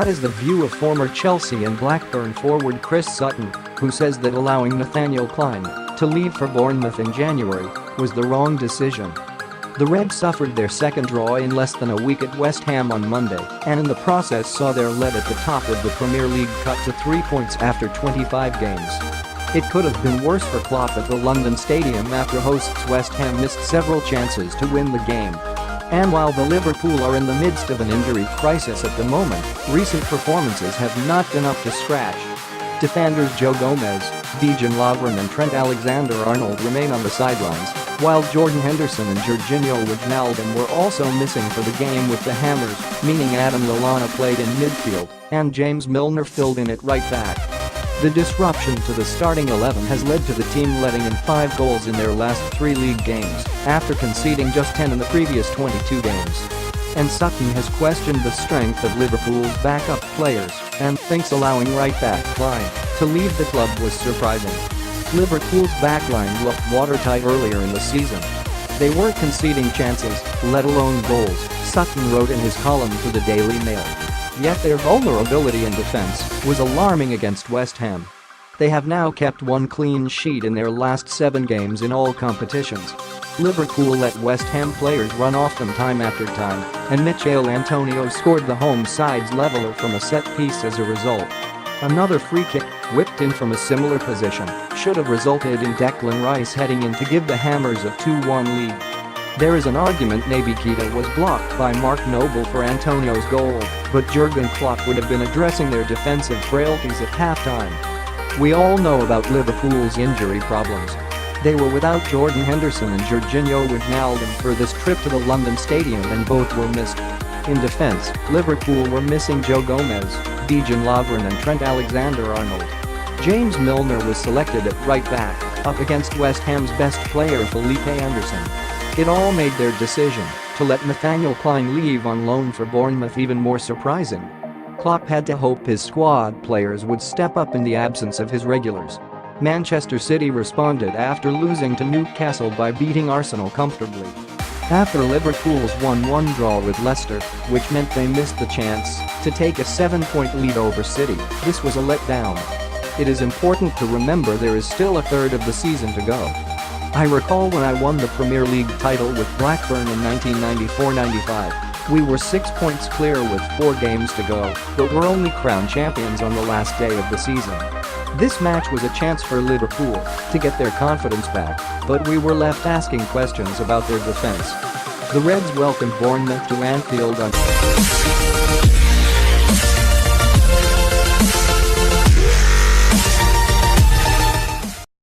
That is the view of former Chelsea and Blackburn forward Chris Sutton, who says that allowing Nathaniel Clyne to leave for Bournemouth in January was the wrong decision. The Reds suffered their second draw in less than a week at West Ham on Monday and in the process saw their lead at the top of the Premier League cut to 3 points after 25 games. It could have been worse for Klopp at the London Stadium after hosts West Ham missed several chances to win the game. And while the Liverpool are in the midst of an injury crisis at the moment, recent performances have not been up to scratch. Defenders Joe Gomez, Dejan Lovren and Trent Alexander-Arnold remain on the sidelines, while Jordan Henderson and Jorginho Wijnaldum were also missing for the game with the Hammers, meaning Adam Lallana played in midfield and James Milner filled in at right back. The disruption to the starting 11 has led to the team letting in 5 goals in their last 3 league games, after conceding just 10 in the previous 22 games. And Sutton has questioned the strength of Liverpool's backup players and thinks allowing right-back Clyne to leave the club was surprising. Liverpool's backline looked watertight earlier in the season. They weren't conceding chances, let alone goals, Sutton wrote in his column for the Daily Mail. Yet their vulnerability in defense was alarming against West Ham. They have now kept 1 clean sheet in their last 7 games in all competitions. Liverpool let West Ham players run off them time after time, and Michail Antonio scored the home side's leveler from a set piece as a result. Another free kick, whipped in from a similar position, should have resulted in Declan Rice heading in to give the Hammers a 2-1 lead. There is an argument maybe Keita was blocked by Mark Noble for Antonio's goal, but Jurgen Klopp would have been addressing their defensive frailties at halftime. We all know about Liverpool's injury problems. They were without Jordan Henderson and Jorginho Wijnaldum for this trip to the London Stadium and both were missed. In defense, Liverpool were missing Joe Gomez, Dejan Lovren and Trent Alexander-Arnold. James Milner was selected at right back, up against West Ham's best player Felipe Anderson. It all made their decision to let Nathaniel Clyne leave on loan for Bournemouth even more surprising. Klopp had to hope his squad players would step up in the absence of his regulars. Manchester City responded after losing to Newcastle by beating Arsenal comfortably. After Liverpool's 1-1 draw with Leicester, which meant they missed the chance to take a 7-point lead over City, this was a letdown. It is important to remember there is still a third of the season to go. I recall when I won the Premier League title with Blackburn in 1994-95. We were 6 points clear with 4 games to go, but were only crowned champions on the last day of the season. This match was a chance for Liverpool to get their confidence back, but we were left asking questions about their defense. The Reds welcomed Bournemouth to Anfield on